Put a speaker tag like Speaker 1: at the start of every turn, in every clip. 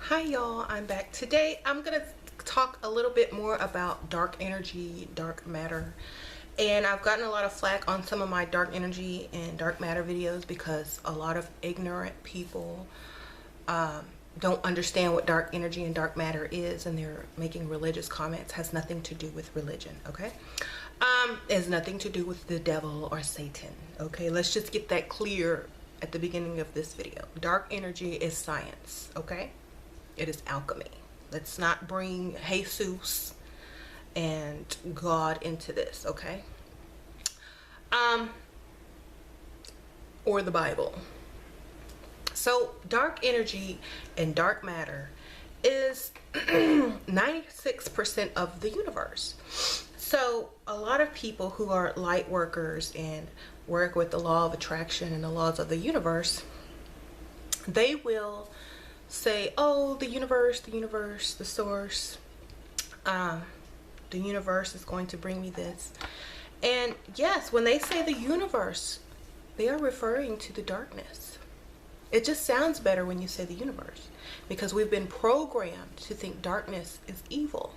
Speaker 1: Hi y'all, I'm back. Today I'm gonna talk a little bit more about dark energy, dark matter. And I've gotten a lot of flack on some of my dark energy and dark matter videos because a lot of ignorant people don't understand what dark energy and dark matter is, and they're making religious comments. Has nothing to do with religion, okay? It has nothing to do with the devil or Satan, okay? Let's just get that clear at the beginning of this video. Dark energy is science, okay? It is alchemy. Let's not bring Jesus and God into this, okay? Or the Bible. So dark energy and dark matter is 96% of the universe. So a lot of people who are light workers and work with the law of attraction and the laws of the universe, they will say, oh, the universe, the source, the universe is going to bring me this. And yes, when they say the universe, they are referring to the darkness. It just sounds better when you say the universe, because we've been programmed to think darkness is evil,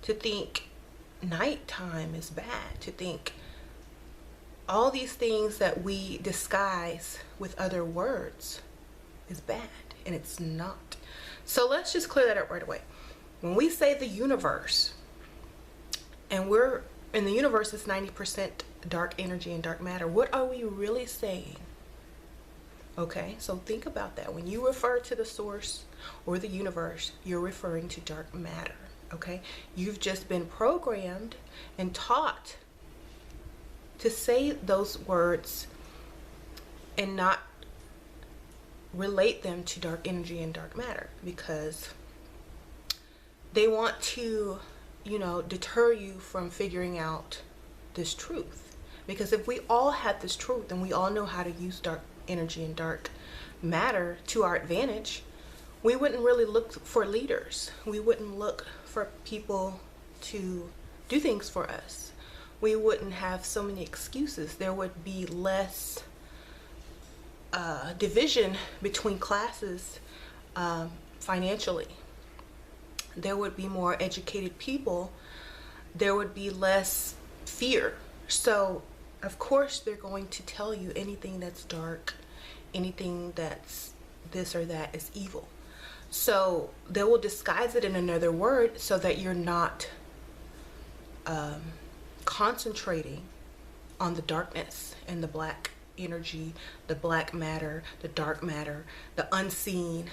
Speaker 1: to think nighttime is bad, to think all these things that we disguise with other words is bad, and it's not. So let's just clear that up right away. When we say the universe, and we're in the universe is 90% dark energy and dark matter, what are we really saying? Okay, so think about that. When you refer to the source or the universe, you're referring to dark matter, okay? You've just been programmed and taught to say those words and not relate them to dark energy and dark matter, because they want to, deter you from figuring out this truth. Because if we all had this truth and we all know how to use dark energy and dark matter to our advantage, we wouldn't really look for leaders. We wouldn't look for people to do things for us. We wouldn't have so many excuses. There would be less division between classes financially. There would be more educated people. There would be less fear. So of course they're going to tell you anything that's dark, anything that's this or that is evil. So they will disguise it in another word so that you're not concentrating on the darkness and the black energy, the black matter, the dark matter, the unseen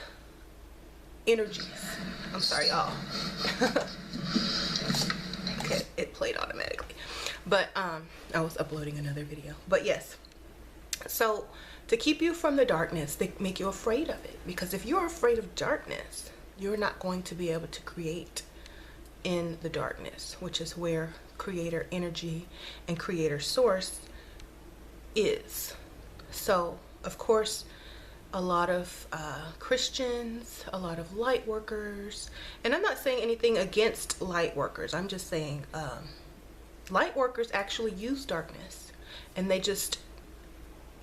Speaker 1: energies. I'm sorry, y'all. Okay, it played automatically. But I was uploading another video. But yes, so to keep you from the darkness, they make you afraid of it. Because if you're afraid of darkness, you're not going to be able to create in the darkness, which is where creator energy and creator source is. So of course a lot of Christians, a lot of light workers, and I'm not saying anything against light workers, I'm just saying light workers actually use darkness, and they just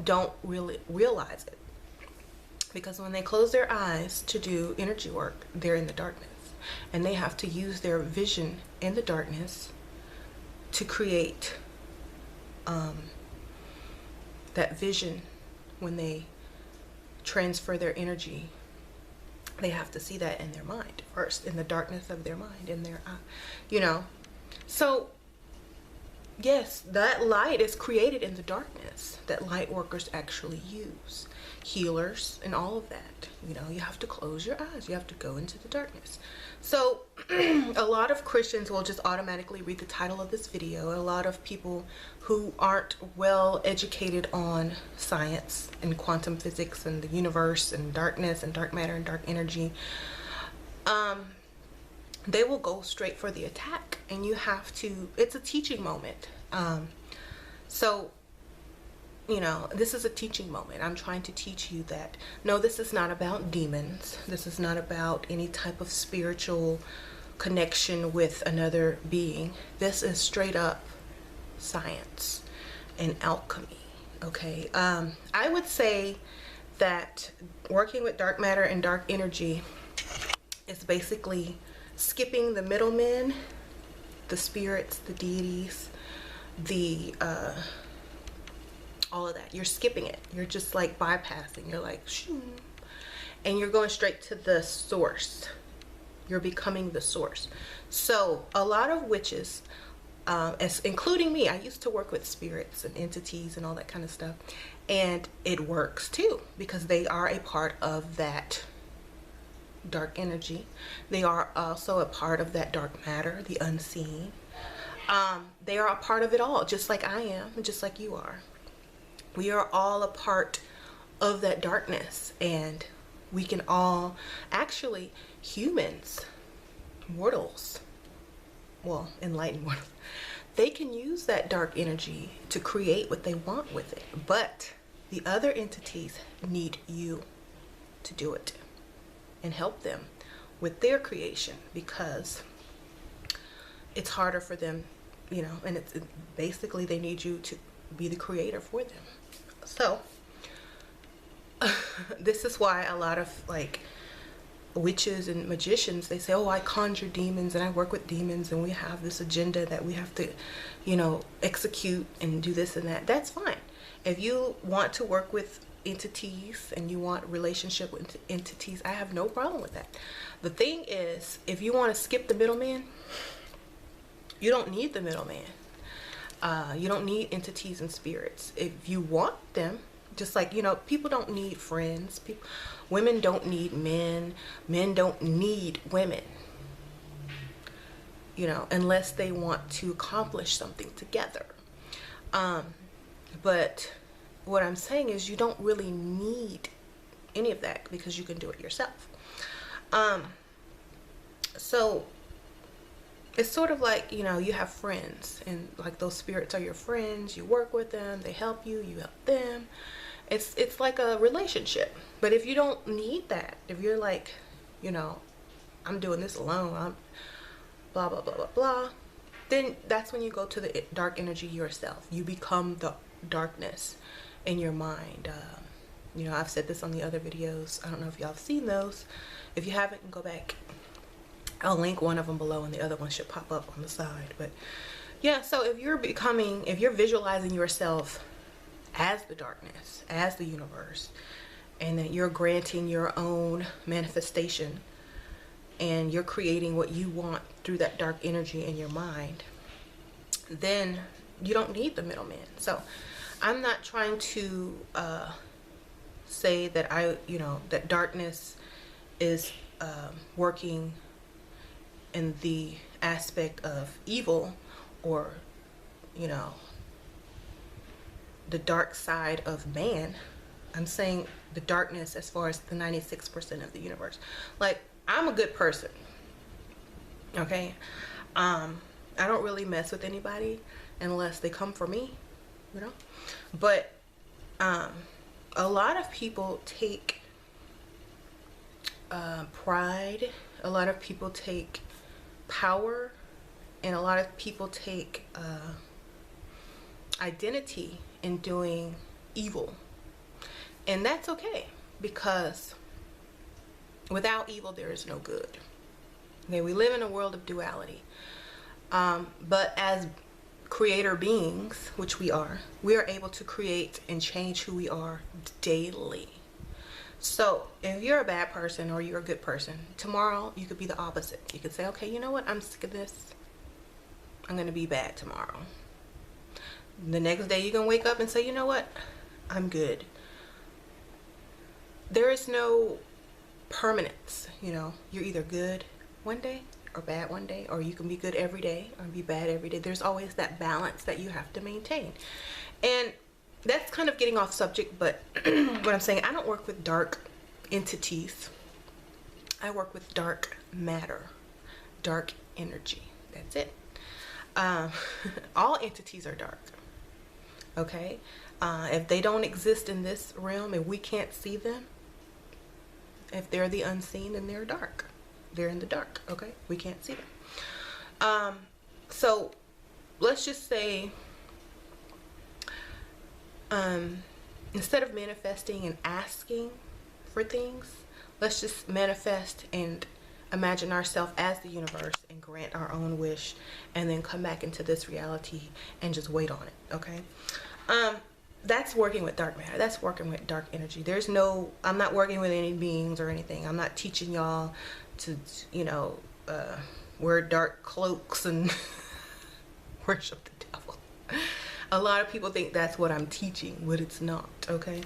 Speaker 1: don't really realize it, because when they close their eyes to do energy work, they're in the darkness, and they have to use their vision in the darkness to create that vision. When they transfer their energy, they have to see that in their mind first, in the darkness of their mind, in their so yes, that light is created in the darkness that light workers actually use, healers and all of that. You have to close your eyes, you have to go into the darkness. So a lot of Christians will just automatically read the title of this video. A lot of people who aren't well educated on science and quantum physics and the universe and darkness and dark matter and dark energy, they will go straight for the attack, and you have to, it's a teaching moment. So this is a teaching moment. I'm trying to teach you that, no, this is not about demons. This is not about any type of spiritual connection with another being. This is straight up science and alchemy, okay? I would say that working with dark matter and dark energy It's basically skipping the middlemen, the spirits, the deities, the all of that. You're skipping it. You're just like bypassing. You're like, shoo, and you're going straight to the source. You're becoming the source. So a lot of witches, as including me, I used to work with spirits and entities and all that kind of stuff, and it works too, because they are a part of that dark energy. They are also a part of that dark matter, the unseen. They are a part of it all, just like I am, and just like you are. We are all a part of that darkness, and we can all, actually, humans, mortals, well, enlightened mortals, they can use that dark energy to create what they want with it. But the other entities need you to do it and help them with their creation, because it's harder for them, you know, and it's basically they need you to be the creator for them. So this is why a lot of like witches and magicians, they say, oh, I conjure demons and I work with demons and we have this agenda that we have to, you know, execute and do this and that. That's fine. If you want to work with entities and you want relationship with entities, I have no problem with that. The thing is, if you want to skip the middleman, you don't need the middleman. You don't need entities and spirits. If you want them, just like, you know, people don't need friends. Women don't need men. Men don't need women. You know, unless they want to accomplish something together. But what I'm saying is you don't really need any of that, because you can do it yourself. So it's sort of like, you know, you have friends, and like those spirits are your friends. You work with them, they help you, you help them. It's like a relationship. But if you don't need that, if you're like, you know, I'm doing this alone, I'm blah blah blah blah blah, then that's when you go to the dark energy yourself. You become the darkness in your mind. You know, I've said this on the other videos. I don't know if y'all have seen those. If you haven't, go back. I'll link one of them below, and the other one should pop up on the side. But yeah, so if you're visualizing yourself as the darkness, as the universe, and that you're granting your own manifestation, and you're creating what you want through that dark energy in your mind, then you don't need the middleman. So I'm not trying to say that that darkness is working in the aspect of evil, or, you know, the dark side of man. I'm saying the darkness as far as the 96% of the universe. Like, I'm a good person, okay? I don't really mess with anybody unless they come for me, you know? But a lot of people take pride, a lot of people take power, and a lot of people take identity in doing evil. And that's okay, because without evil there is no good. Okay, we live in a world of duality. But as creator beings, which we are able to create and change who we are daily. So if you're a bad person or you're a good person, tomorrow you could be the opposite. You could say, okay, you know what? I'm sick of this. I'm going to be bad tomorrow. The next day you can wake up and say, you know what? I'm good. There is no permanence, you know. You're either good one day or bad one day, or you can be good every day or be bad every day. There's always that balance that you have to maintain. And that's kind of getting off subject, but what I'm saying, I don't work with dark entities. I work with dark matter, dark energy. That's it. All entities are dark. Okay? If they don't exist in this realm and we can't see them, if they're the unseen, then they're dark. They're in the dark. Okay? We can't see them. So let's just say, instead of manifesting and asking for things, let's just manifest and imagine ourselves as the universe and grant our own wish, and then come back into this reality and just wait on it. Okay. That's working with dark matter. That's working with dark energy. There's no, I'm not working with any beings or anything. I'm not teaching y'all to, you know, wear dark cloaks and worship the devil. A lot of people think that's what I'm teaching, but it's not. Okay.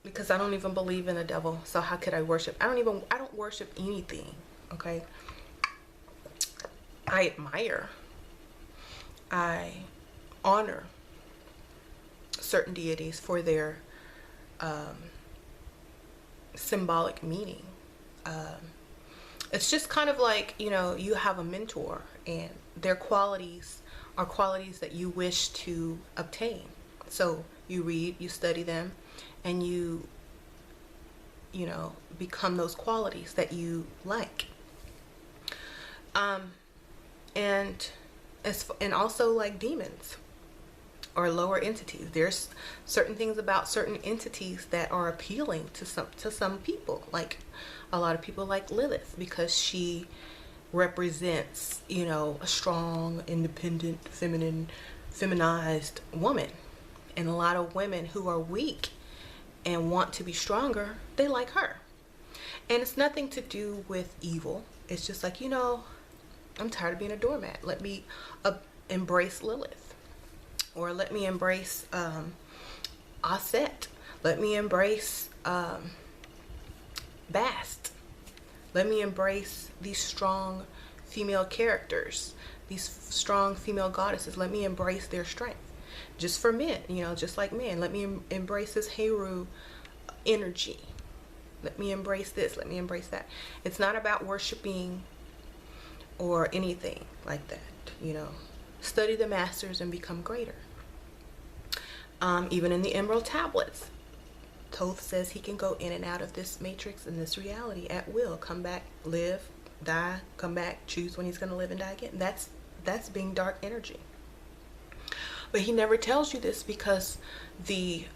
Speaker 1: Because I don't even believe in a devil. So how could I worship? I don't worship anything. Okay. I admire, I honor certain deities for their symbolic meaning. It's just kind of like, you know, you have a mentor and their qualities are qualities that you wish to obtain. So you read, you study them, and you know, become those qualities that you like. And also like demons or lower entities. There's certain things about certain entities that are appealing to some people. Like a lot of people like Lilith because she represents, you know, a strong, independent, feminized woman. And a lot of women who are weak and want to be stronger, they like her. And it's nothing to do with evil. It's just like, you know, I'm tired of being a doormat. Let me embrace Lilith. Or let me embrace Aset. Let me embrace Bast. Let me embrace these strong female characters, these strong female goddesses. Let me embrace their strength. Just for men, you know, just like men. Let me embrace this Heru energy. Let me embrace this. Let me embrace that. It's not about worshiping or anything like that, you know. Study the masters and become greater. Even in the Emerald Tablets, Thoth says he can go in and out of this matrix and this reality at will. Come back, live, die, come back, choose when he's going to live and die again. That's being dark energy. But he never tells you this because the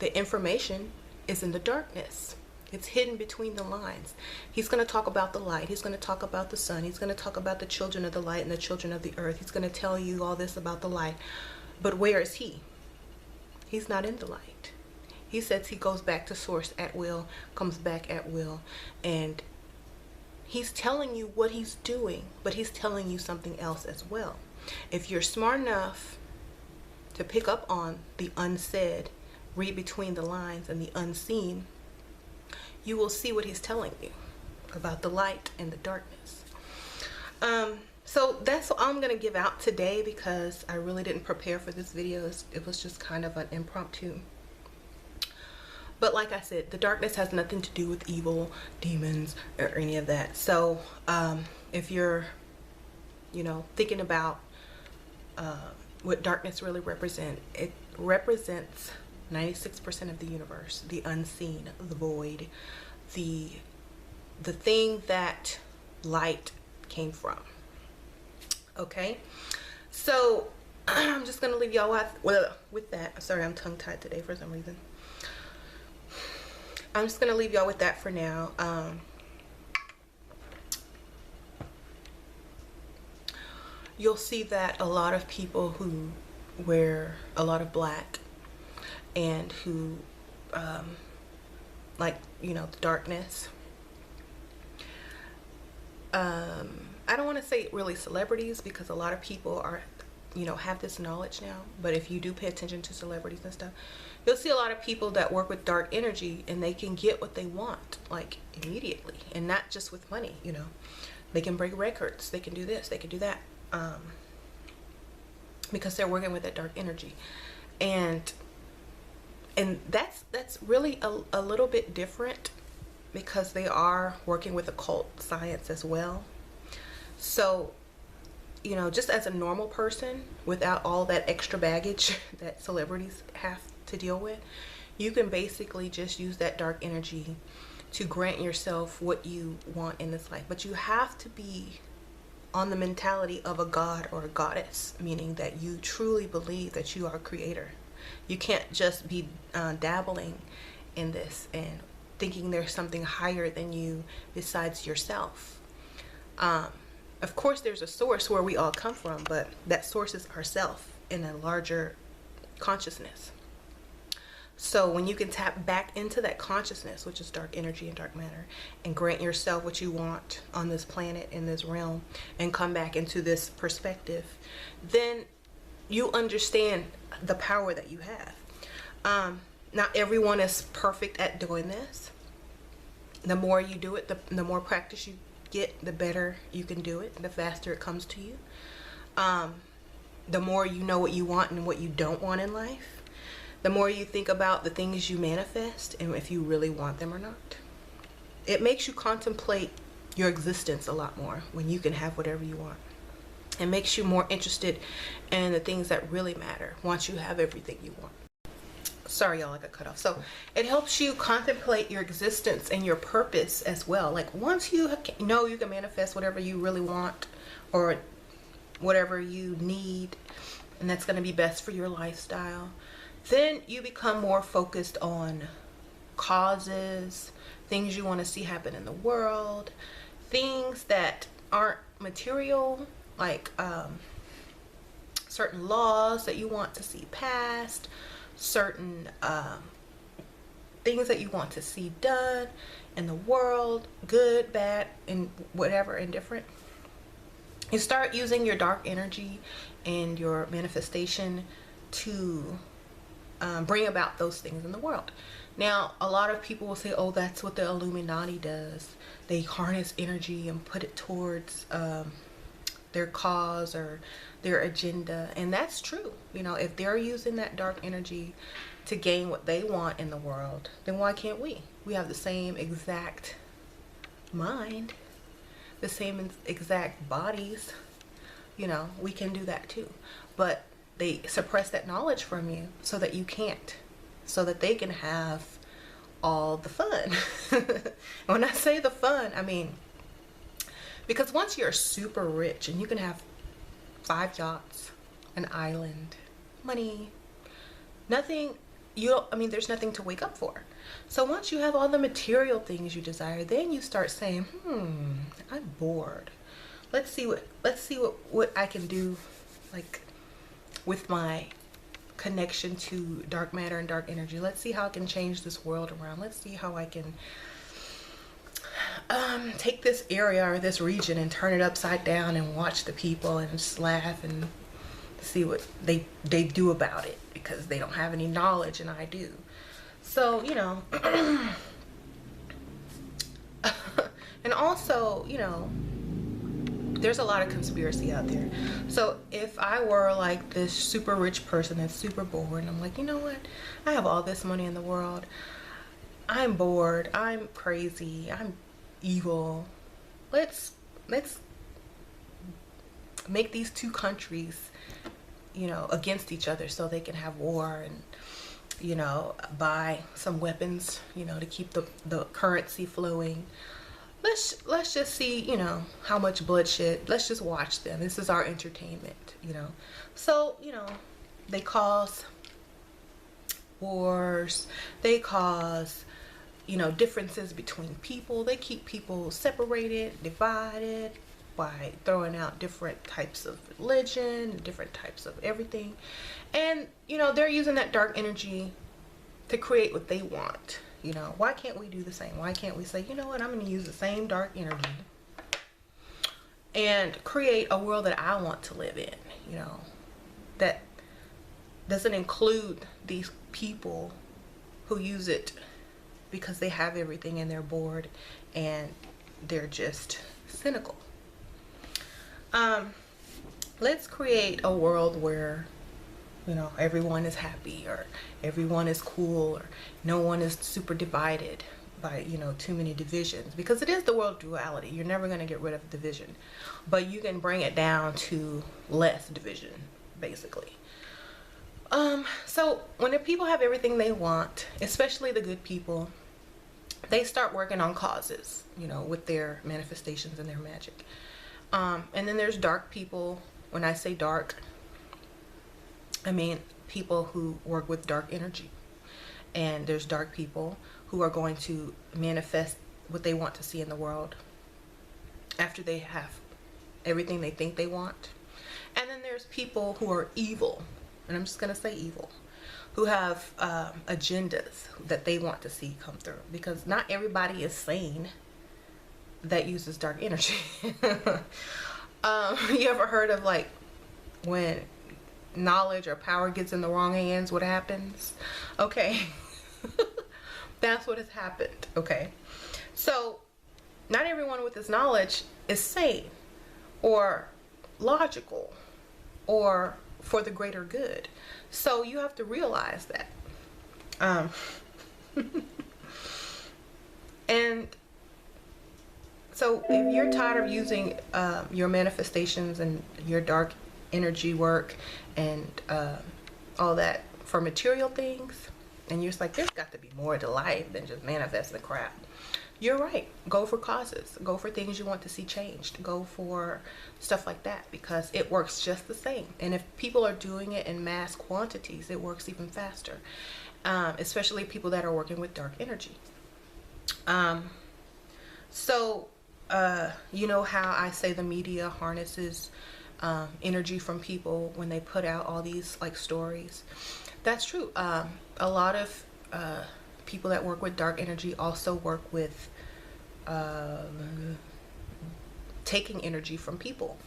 Speaker 1: information is in the darkness. It's hidden between the lines. He's going to talk about the light. He's going to talk about the sun. He's going to talk about the children of the light and the children of the earth. He's going to tell you all this about the light. But where is he? He's not in the light. He says he goes back to source at will, comes back at will, and he's telling you what he's doing, but he's telling you something else as well. If you're smart enough to pick up on the unsaid, read between the lines and the unseen, you will see what he's telling you about the light and the darkness. So that's what I'm going to give out today because I really didn't prepare for this video. It was just kind of an impromptu. But like I said, the darkness has nothing to do with evil, demons, or any of that. So if you're, you know, thinking about what darkness really represents, it represents 96% of the universe, the unseen, the void, the thing that light came from. Okay, so I'm just gonna leave y'all with that. Sorry, I'm tongue-tied today for some reason. I'm just gonna leave y'all with that for now. You'll see that a lot of people who wear a lot of black and who like, you know, the darkness, I don't want to say really celebrities because a lot of people are, you know, have this knowledge now. But if you do pay attention to celebrities and stuff, you'll see a lot of people that work with dark energy and they can get what they want like immediately, and not just with money. You know, they can break records, they can do this, they can do that, because they're working with that dark energy. And that's really a little bit different because they are working with occult science as well. So, you know, just as a normal person without all that extra baggage that celebrities have to deal with, you can basically just use that dark energy to grant yourself what you want in this life. But you have to be on the mentality of a god or a goddess, meaning that you truly believe that you are a creator. You can't just be dabbling in this and thinking there's something higher than you besides yourself. Of course, there's a source where we all come from, but that source is ourself in a larger consciousness. So when you can tap back into that consciousness, which is dark energy and dark matter, and grant yourself what you want on this planet, in this realm, and come back into this perspective, then you understand the power that you have. Not everyone is perfect at doing this. The more you do it, the more practice you get, the better you can do it, the faster it comes to you. The more you know what you want and what you don't want in life, the more you think about the things you manifest and if you really want them or not. It makes you contemplate your existence a lot more when you can have whatever you want. It makes you more interested in the things that really matter once you have everything you want. Sorry, y'all, I got cut off. So it helps you contemplate your existence and your purpose as well. Like once you know you can manifest whatever you really want or whatever you need, and that's going to be best for your lifestyle, then you become more focused on causes, things you want to see happen in the world, things that aren't material, like certain laws that you want to see passed, certain things that you want to see done in the world, good, bad, and whatever, indifferent. You start using your dark energy and your manifestation to bring about those things in the world. Now, a lot of people will say, oh, that's what the Illuminati does. They harness energy and put it towards their cause or their agenda. And that's true. You know, if they're using that dark energy to gain what they want in the world, then why can't we? We have the same exact mind, the same exact bodies. You know, we can do that too. But they suppress that knowledge from you so that you can't, so that they can have all the fun. When I say the fun, I mean, because once you're super rich and you can have 5 yachts, an island, money, nothing, there's nothing to wake up for. So once you have all the material things you desire, then you start saying, I'm bored. Let's see what I can do, like, with my connection to dark matter and dark energy. Let's see how I can change this world around. Let's see how I can take this area or this region and turn it upside down and watch the people and just laugh and see what they do about it, because they don't have any knowledge and I do. So, you know, and also, you know, there's a lot of conspiracy out there. So if I were like this super rich person that's super bored, and I'm like, you know what? I have all this money in the world. I'm bored. I'm crazy. I'm evil. Let's make these 2 countries, you know, against each other so they can have war and, you know, buy some weapons, you know, to keep the currency flowing. Let's just see, you know, how much bloodshed. Let's just watch them. This is our entertainment, you know. So, you know, they cause wars. They cause, you know, differences between people. They keep people separated, divided by throwing out different types of religion, different types of everything. And, you know, they're using that dark energy to create what they want. You know, why can't we do the same? Why can't we say, you know what, I'm going to use the same dark energy and create a world that I want to live in, you know, that doesn't include these people who use it because they have everything and they're bored and they're just cynical. Let's create a world where, you know, everyone is happy or everyone is cool or no one is super divided by, you know, too many divisions, because it is the world duality. You're never going to get rid of division, but you can bring it down to less division, basically. So when the people have everything they want, especially the good people, they start working on causes, you know, with their manifestations and their magic. And then there's dark people. When I say dark, I mean people who work with dark energy. And there's dark people who are going to manifest what they want to see in the world after they have everything they think they want. And then there's people who are evil, and I'm just going to say evil, who have agendas that they want to see come through, because not everybody is sane that uses dark energy. You ever heard of like when knowledge or power gets in the wrong hands, what happens? Okay. That's what has happened. Okay. So not everyone with this knowledge is sane or logical or for the greater good. So you have to realize that. And so if you're tired of using your manifestations and your dark energy work and all that for material things, and you're just like, there's got to be more to life than just manifesting crap. You're right. Go for causes. Go for things you want to see changed. Go for stuff like that, because it works just the same. And if people are doing it in mass quantities, it works even faster. Especially people that are working with dark energy. You know how I say the media harnesses energy from people when they put out all these like stories? That's true. A lot of people that work with dark energy also work with taking energy from people,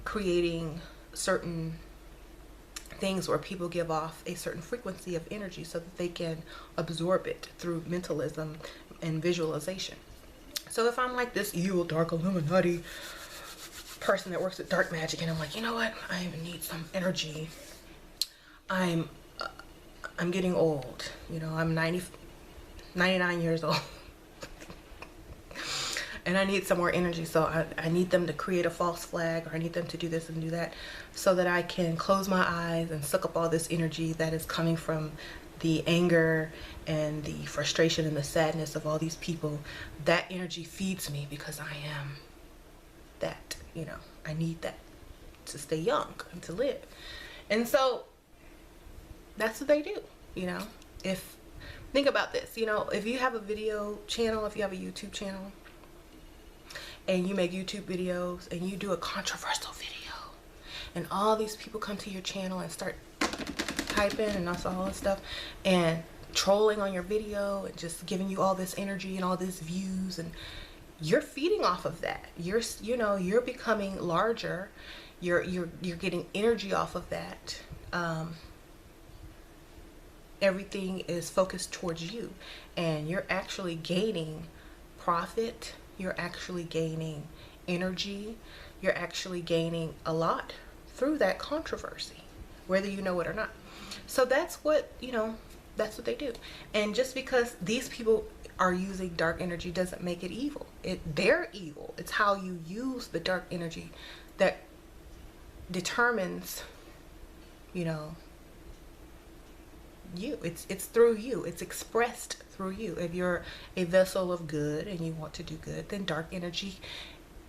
Speaker 1: creating certain things where people give off a certain frequency of energy so that they can absorb it through mentalism and visualization. So if I'm like this evil dark Illuminati person that works with dark magic, and I'm like, you know what, I need some energy. I'm getting old, you know, I'm 99 years old. And I need some more energy, so I need them to create a false flag, or I need them to do this and do that, so that I can close my eyes and suck up all this energy that is coming from the anger and the frustration and the sadness of all these people. That energy feeds me because I am that, you know, I need that to stay young and to live. And so that's what they do, you know. Think about this, you know, if you have a video channel, if you have a YouTube channel, and you make YouTube videos and you do a controversial video, and all these people come to your channel and start typing and all this stuff and trolling on your video and just giving you all this energy and all these views, and you're feeding off of that. You're becoming larger. You're getting energy off of that. Everything is focused towards you, and you're actually gaining profit. You're actually gaining energy. You're actually gaining a lot through that controversy, whether you know it or not. So that's what, you know, that's what they do. And just because these people are using dark energy doesn't make it evil. They're evil. It's how you use the dark energy that determines, you know, you. It's through you. It's expressed through you. If you're a vessel of good and you want to do good, then dark energy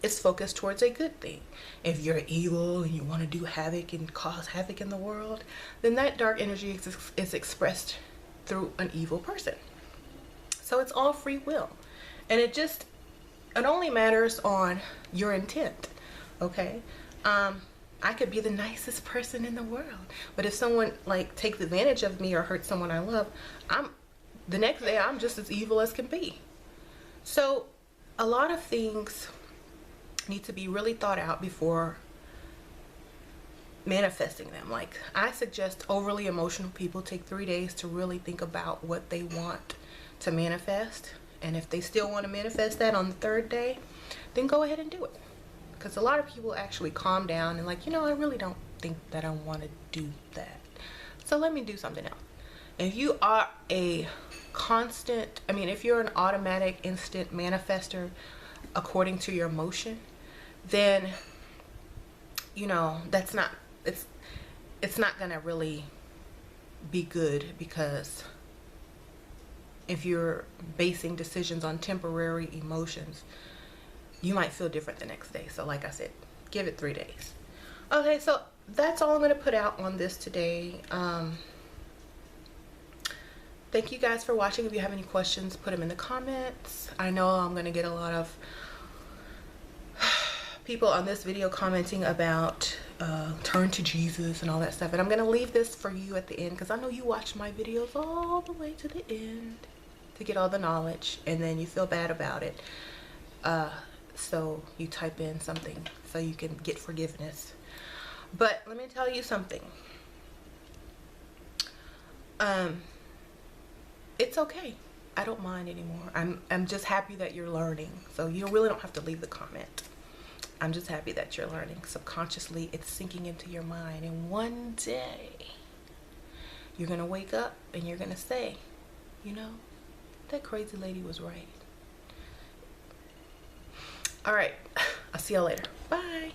Speaker 1: is focused towards a good thing. If you're evil and you want to do havoc and cause havoc in the world, then that dark energy is expressed through an evil person. So it's all free will, and it only matters on your intent. Okay. I could be the nicest person in the world, but if someone like takes advantage of me or hurts someone I love, the next day I'm just as evil as can be. So a lot of things need to be really thought out before manifesting them. Like, I suggest overly emotional people take 3 days to really think about what they want to manifest, and if they still want to manifest that on the 3rd day, then go ahead and do it. Because a lot of people actually calm down and like, you know, I really don't think that I want to do that, so let me do something else. If you are if you're an automatic instant manifester according to your emotion, then, you know, it's not gonna really be good, because if you're basing decisions on temporary emotions, you might feel different the next day. So like I said, give it 3 days. Okay, so that's all I'm going to put out on this today. thank you guys for watching. If you have any questions, put them in the comments. I know I'm gonna get a lot of people on this video commenting about turn to Jesus and all that stuff, and I'm gonna leave this for you at the end because I know you watch my videos all the way to the end to get all the knowledge, and then you feel bad about it, so you type in something so you can get forgiveness. But let me tell you something, it's okay. I don't mind anymore. I'm just happy that you're learning, so you really don't have to leave the comment. I'm just happy that you're learning. Subconsciously, it's sinking into your mind. And one day, you're going to wake up and you're going to say, you know, that crazy lady was right. All right. I'll see y'all later. Bye.